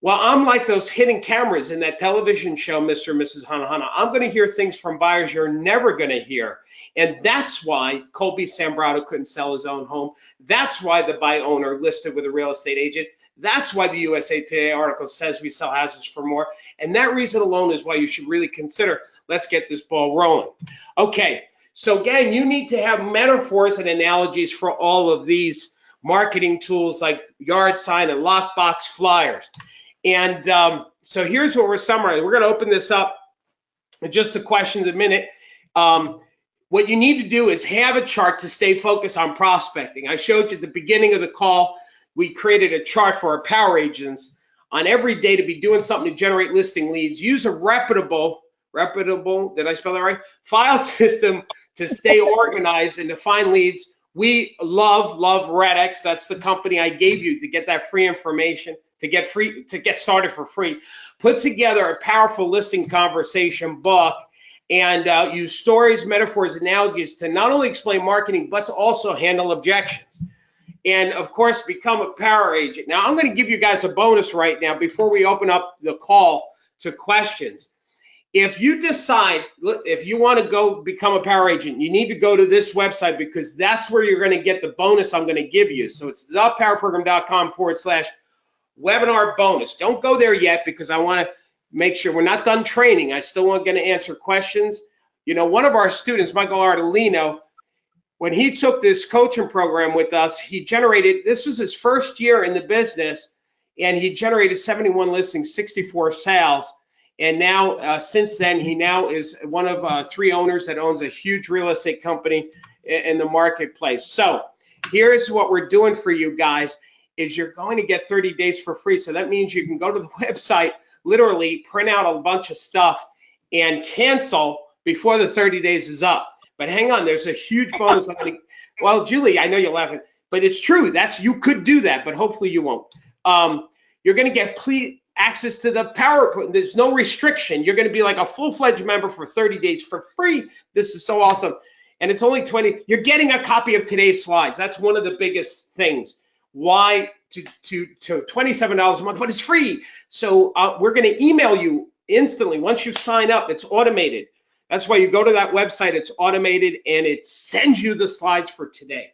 Well, I'm like those hidden cameras in that television show, Mr. and Mrs. Hana Hana. I'm going to hear things from buyers you're never going to hear. And that's why Colby Sambrato couldn't sell his own home. That's why the buy owner listed with a real estate agent. That's why the USA Today article says we sell houses for more. And that reason alone is why you should really consider, let's get this ball rolling. Okay, so again, you need to have metaphors and analogies for all of these marketing tools like yard sign and lockbox flyers. And so here's what we're summarizing. We're going to open this up in just the questions in a minute. What you need to do is have a chart to stay focused on prospecting. I showed you at the beginning of the call, we created a chart for our power agents on every day to be doing something to generate listing leads. Use a reputable, did I spell that right? File system to stay organized and to find leads. We love Redx. That's the company I gave you to get that free information, to get started for free. Put together a powerful listing conversation book and use stories, metaphors, analogies to not only explain marketing, but to also handle objections. And of course, become a power agent. Now, I'm going to give you guys a bonus right now before we open up the call to questions. If you decide, if you want to go become a power agent, you need to go to this website because that's where you're going to get the bonus I'm going to give you. So it's thepowerprogram.com/webinar bonus. Don't go there yet because I want to make sure we're not done training. I still want to answer questions. You know, one of our students, Michael Ardolino, when he took this coaching program with us, he generated, this was his first year in the business, and he generated 71 listings, 64 sales. And now, since then, he now is one of 3 owners that owns a huge real estate company in the marketplace. So here's what we're doing for you guys is you're going to get 30 days for free. So that means you can go to the website, literally print out a bunch of stuff and cancel before the 30 days is up. But hang on, there's a huge bonus. Well, Julie, I know you're laughing, but it's true. You could do that, but hopefully you won't. You're going to get access to the PowerPoint. There's no restriction. You're going to be like a full-fledged member for 30 days for free. This is so awesome. And it's only 20. You're getting a copy of today's slides. That's one of the biggest things. Why to $27 a month, but it's free. So we're going to email you instantly. Once you sign up, it's automated. That's why you go to that website, it's automated, and it sends you the slides for today.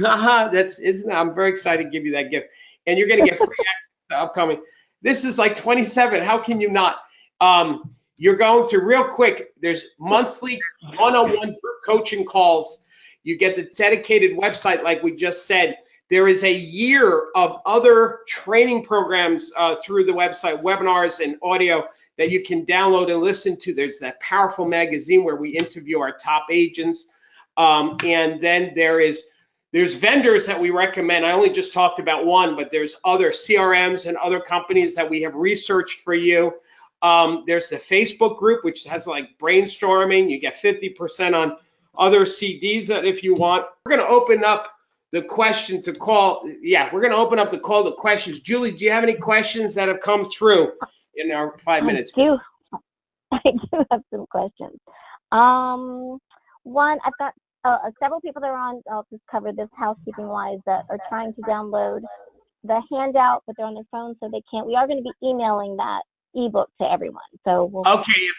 I'm very excited to give you that gift. And you're going to get free access to upcoming. This is like 27. How can you not? You're going to, real quick, there's monthly one-on-one group coaching calls. You get the dedicated website like we just said. There is a year of other training programs through the website, webinars and audio that you can download and listen to. There's that powerful magazine where we interview our top agents. And then there's vendors that we recommend. I only just talked about one, but there's other CRMs and other companies that we have researched for you. There's the Facebook group, which has like brainstorming. You get 50% on other CDs that if you want. We're going to open up the question to call. Yeah, we're going to open up the call to questions. Julie, do you have any questions that have come through in our 5 minutes? I do have some questions. One, I've got several people that are on, I'll just cover this housekeeping wise, that are trying to download the handout, but they're on their phone, so they can't. We are going to be emailing that ebook to everyone. So we'll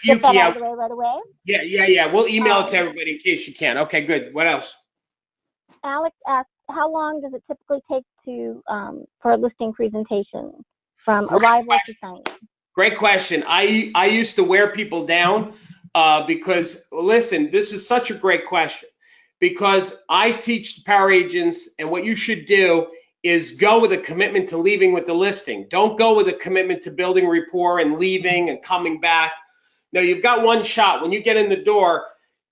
get that out of the way right away. Yeah. We'll email it to everybody in case you can. Okay, good. What else? Alex asked, how long does it typically take to for a listing presentation from arrival to signing? Great question. I used to wear people down because, listen, this is such a great question because I teach power agents, and what you should do is go with a commitment to leaving with the listing. Don't go with a commitment to building rapport and leaving and coming back. No, you've got one shot. When you get in the door,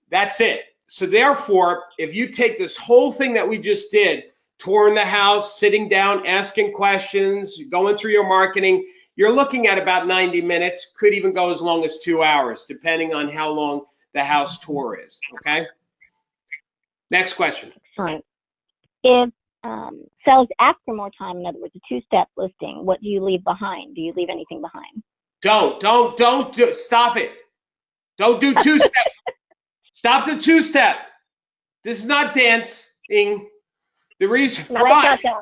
that's it. So therefore, if you take this whole thing that we just did, touring the house, sitting down, asking questions, going through your marketing, you're looking at about 90 minutes, could even go as long as 2 hours, depending on how long the house tour is, okay? Next question. Excellent. If sellers ask for more time, in other words, a two-step listing, what do you leave behind? Do you leave anything behind? Don't stop it. Don't do two-step. Stop the two-step. This is not dancing. The reason Not the why, cha-cha.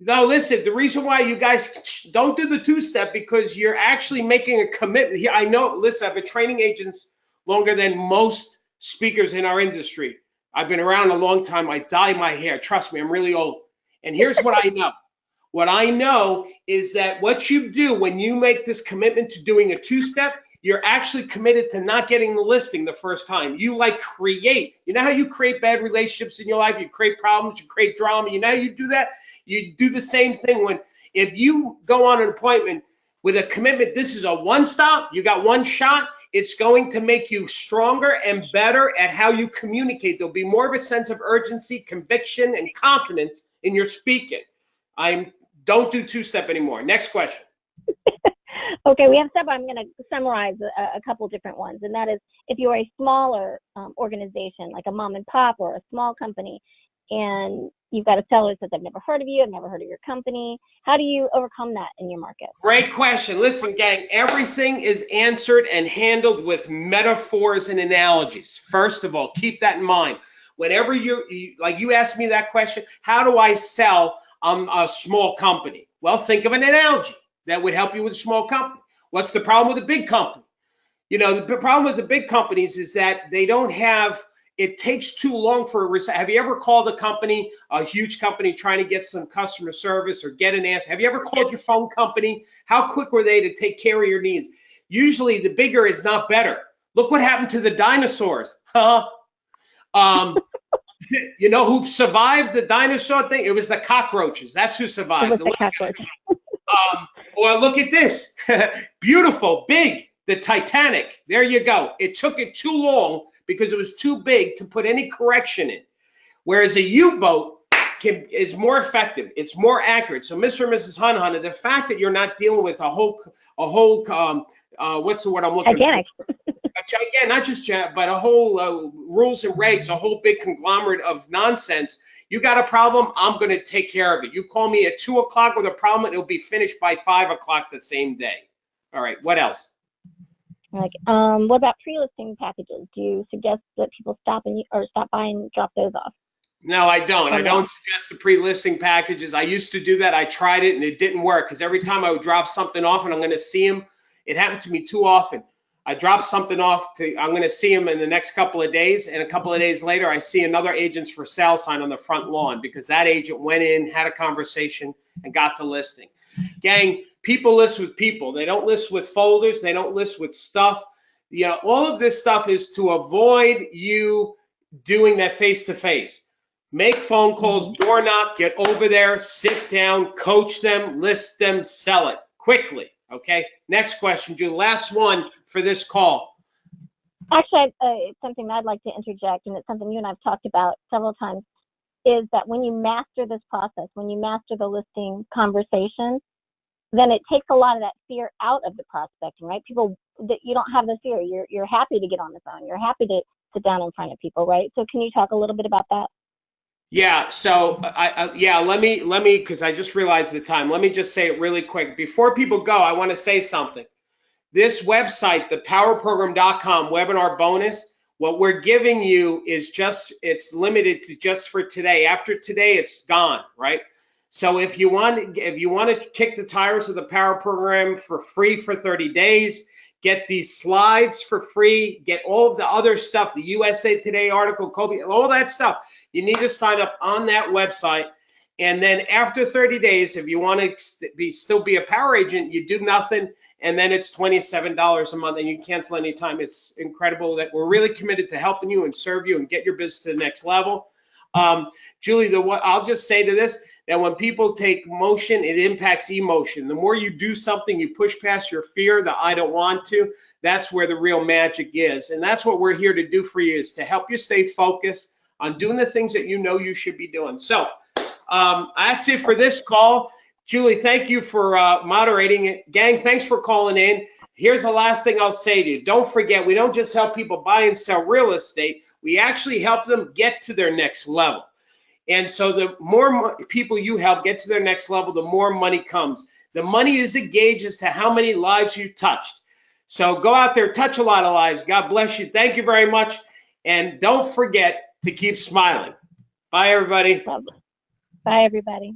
no, listen, the reason why you guys don't do the two-step because you're actually making a commitment here. I know, listen, I've been training agents longer than most speakers in our industry. I've been around a long time. I dye my hair. Trust me, I'm really old. And here's what I know. What I know is that what you do when you make this commitment to doing a two-step, you're actually committed to not getting the listing the first time. You like create. You know how you create bad relationships in your life? You create problems, you create drama. You know how you do that? You do the same thing when if you go on an appointment with a commitment, this is a one-stop, you got one shot, it's going to make you stronger and better at how you communicate. There'll be more of a sense of urgency, conviction, and confidence in your speaking. Don't do two-step anymore. Next question. Okay, we have several. I'm going to summarize a couple different ones, and that is if you're a smaller organization, like a mom and pop or a small company, and you've got a seller that says, I've never heard of you, I've never heard of your company. How do you overcome that in your market? Great question. Listen, gang, everything is answered and handled with metaphors and analogies. First of all, keep that in mind. Whenever you asked me that question, how do I sell a small company? Well, think of an analogy that would help you with a small company. What's the problem with a big company? You know, the problem with the big companies is that they don't have, it takes too long for a, have you ever called a company, a huge company, trying to get some customer service or get an answer? Have you ever called your phone company? How quick were they to take care of your needs? Usually the bigger is not better. Look what happened to the dinosaurs. You know who survived the dinosaur thing? It was the cockroaches. That's who survived. It was the cockroaches. Or look at this. Beautiful, big, the Titanic. There you go. It took it too long because it was too big to put any correction in. Whereas a U-boat is more effective. It's more accurate. So Mr. and Mrs. Hunter, the fact that you're not dealing with a whole what's the word I'm looking Titanic. for? Yeah, not just but a whole rules and regs, a whole big conglomerate of nonsense. You got a problem, I'm going to take care of it. You call me at 2 o'clock with a problem, it'll be finished by 5 o'clock the same day. All right, what else? Like, what about pre-listing packages? Do you suggest that people stop by and drop those off? No, I don't. I don't suggest the pre-listing packages. I used to do that. I tried it and it didn't work because every time I would drop something off and I'm going to see them, it happened to me too often. I drop something off I'm going to see him in the next couple of days. And a couple of days later, I see another agent's for sale sign on the front lawn because that agent went in, had a conversation, and got the listing. Gang, people list with people. They don't list with folders. They don't list with stuff. You know, all of this stuff is to avoid you doing that face-to-face. Make phone calls, door knock, get over there, sit down, coach them, list them, sell it quickly. Okay, next question, Julie. Last one for this call. Actually, it's something that I'd like to interject, and it's something you and I've talked about several times, is that when you master this process, when you master the listing conversation, then it takes a lot of that fear out of the prospecting, right? People, that you don't have the fear. You're happy to get on the phone. You're happy to sit down in front of people, right? So can you talk a little bit about that? Yeah, so let me because I just realized the time. Let me just say it really quick. Before people go, I want to say something. This website, thepowerprogram.com webinar bonus, what we're giving you is it's limited to just for today. After today, it's gone, right? So if you want to kick the tires of the Power Program for free for 30 days, get these slides for free, get all of the other stuff, the USA Today article, Kobe, all that stuff. You need to sign up on that website. And then after 30 days, if you want to still be a power agent, you do nothing. And then it's $27 a month and you can cancel anytime. It's incredible that we're really committed to helping you and serve you and get your business to the next level. Julie, I'll just say to this, that when people take motion, it impacts emotion. The more you do something, you push past your fear, the I don't want to, that's where the real magic is. And that's what we're here to do for you, is to help you stay focused on doing the things that you know you should be doing. So that's it for this call. Julie, thank you for moderating it. Gang, thanks for calling in. Here's the last thing I'll say to you. Don't forget, we don't just help people buy and sell real estate. We actually help them get to their next level. And so the more people you help get to their next level, the more money comes. The money is a gauge as to how many lives you touched. So go out there, touch a lot of lives. God bless you. Thank you very much. And don't forget to keep smiling. Bye, everybody. Bye, everybody.